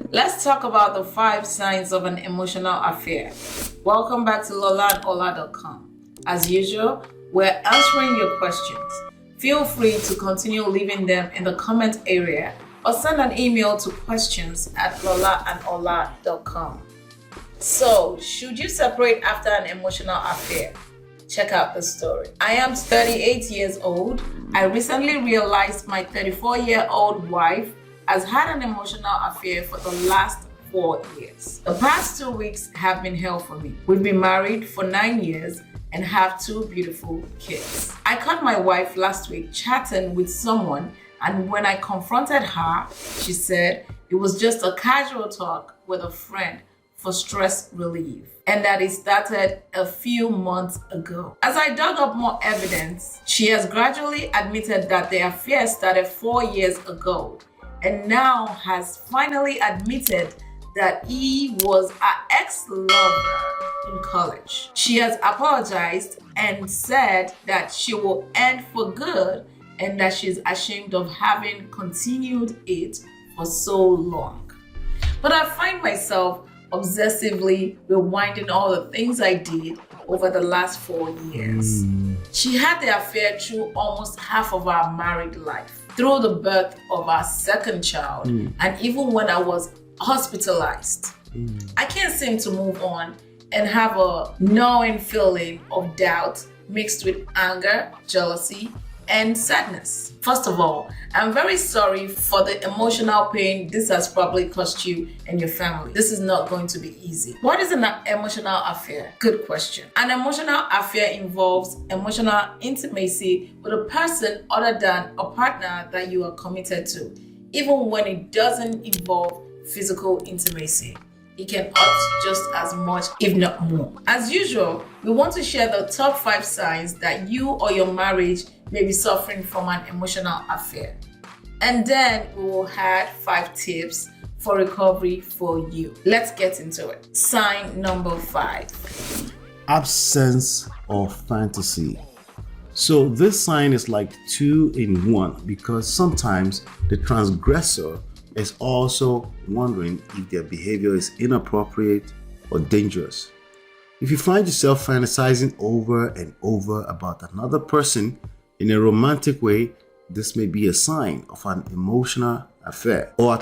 Let's talk about the 5 signs of an emotional affair. Welcome back to LOLA and hola.com. As usual, we're answering your questions. Feel free to continue leaving them in the comment area or send an email to questions@lola&hola.com. So, should you separate after an emotional affair? Check out the story. I am 38 years old. I recently realized my 34-year-old wife has had an emotional affair for the last 4 years. The past 2 weeks have been hell for me. We've been married for 9 years and have 2 beautiful kids. I caught my wife last week chatting with someone, and when I confronted her, she said it was just a casual talk with a friend for stress relief, and that it started a few months ago. As I dug up more evidence, she has gradually admitted that the affair started 4 years ago, and now has finally admitted that he was her ex-lover in college. She has apologized and said that she will end for good and that she's ashamed of having continued it for so long. But I find myself obsessively rewinding all the things I did over the last 4 years. She had the affair through almost half of our married life, through the birth of our second child, and even when I was hospitalized. I can't seem to move on and have a gnawing feeling of doubt mixed with anger, jealousy, and sadness. First of all, I'm very sorry for the emotional pain this has probably caused you and your family. This is not going to be easy. What is an emotional affair? Good question. An emotional affair involves emotional intimacy with a person other than a partner that you are committed to, even when it doesn't involve physical intimacy. It can hurt just as much, if not more. As usual, we want to share the top 5 signs that you or your marriage may be suffering from an emotional affair. And then we will add 5 tips for recovery for you. Let's get into it. Sign number 5. Absence of fantasy. So this sign is like 2 in 1 because sometimes the transgressor is also wondering if their behavior is inappropriate or dangerous. If you find yourself fantasizing over and over about another person in a romantic way, this may be a sign of an emotional affair, or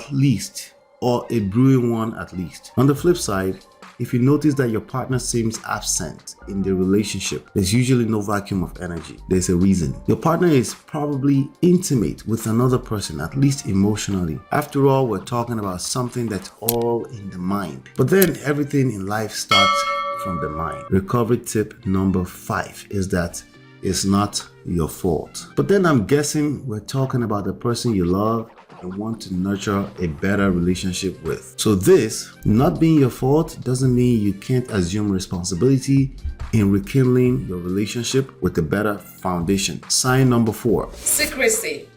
a brewing one at least. On the flip side, if you notice that your partner seems absent in the relationship, there's usually no vacuum of energy. There's a reason. Your partner is probably intimate with another person, at least emotionally. After all, we're talking about something that's all in the mind. But then everything in life starts from the mind. Recovery tip number 5 is that it's not your fault. But then I'm guessing we're talking about the person you love and want to nurture a better relationship with. So this not being your fault doesn't mean you can't assume responsibility in rekindling your relationship with a better foundation. Sign number 4. Secrecy.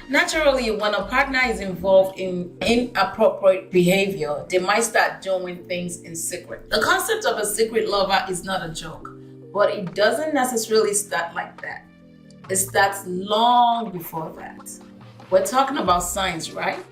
Naturally, when a partner is involved in inappropriate behavior, they might start doing things in secret. The concept of a secret lover is not a joke, but it doesn't necessarily start like that. It starts long before that. We're talking about signs, right?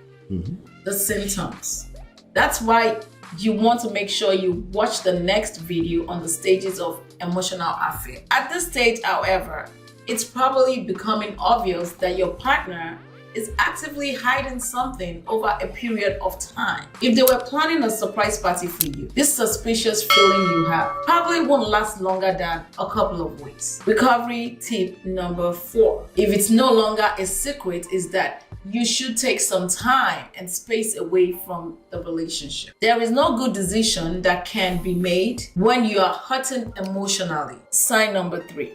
The symptoms. That's why you want to make sure you watch the next video on the stages of emotional affair. At this stage, however, it's probably becoming obvious that your partner is actively hiding something over a period of time. If they were planning a surprise party for you, this suspicious feeling you have probably won't last longer than a couple of weeks. Recovery tip number 4. If it's no longer a secret, is that you should take some time and space away from the relationship. There is no good decision that can be made when you are hurting emotionally. Sign number 3.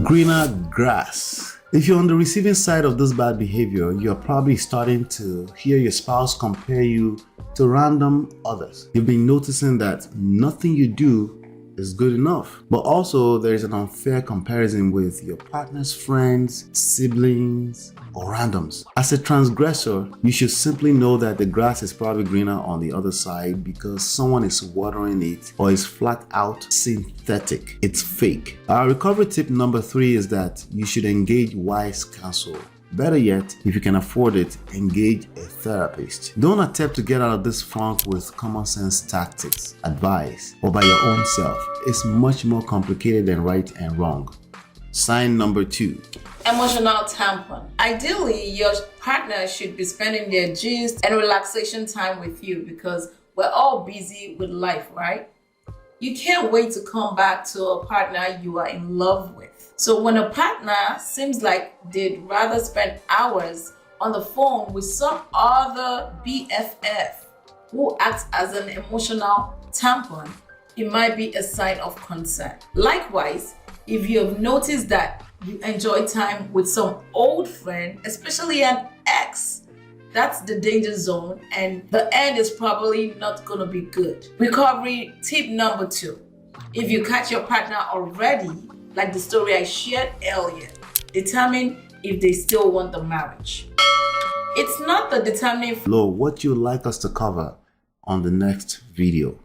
Greener grass. If you're on the receiving side of this bad behavior, you're probably starting to hear your spouse compare you to random others. You've been noticing that nothing you do is good enough. But also there is an unfair comparison with your partner's friends, siblings, or randoms. As a transgressor, you should simply know that the grass is probably greener on the other side because someone is watering it or is flat out synthetic. It's fake. Our recovery tip number 3 is that you should engage wise counsel. Better yet, if you can afford it, engage a therapist. Don't attempt to get out of this funk with common sense tactics, advice, or by your own self. It's much more complicated than right and wrong. Sign number 2. Emotional tampon. Ideally, your partner should be spending their gist and relaxation time with you because we're all busy with life, right? You can't wait to come back to a partner you are in love with. So when a partner seems like they'd rather spend hours on the phone with some other BFF who acts as an emotional tampon, it might be a sign of concern. Likewise, if you have noticed that you enjoy time with some old friend, especially an ex, that's the danger zone and the end is probably not going to be good. Recovery tip number 2. If you catch your partner already, like the story I shared earlier, determine if they still want the marriage. It's not the determining Lo, what you like us to cover on the next video.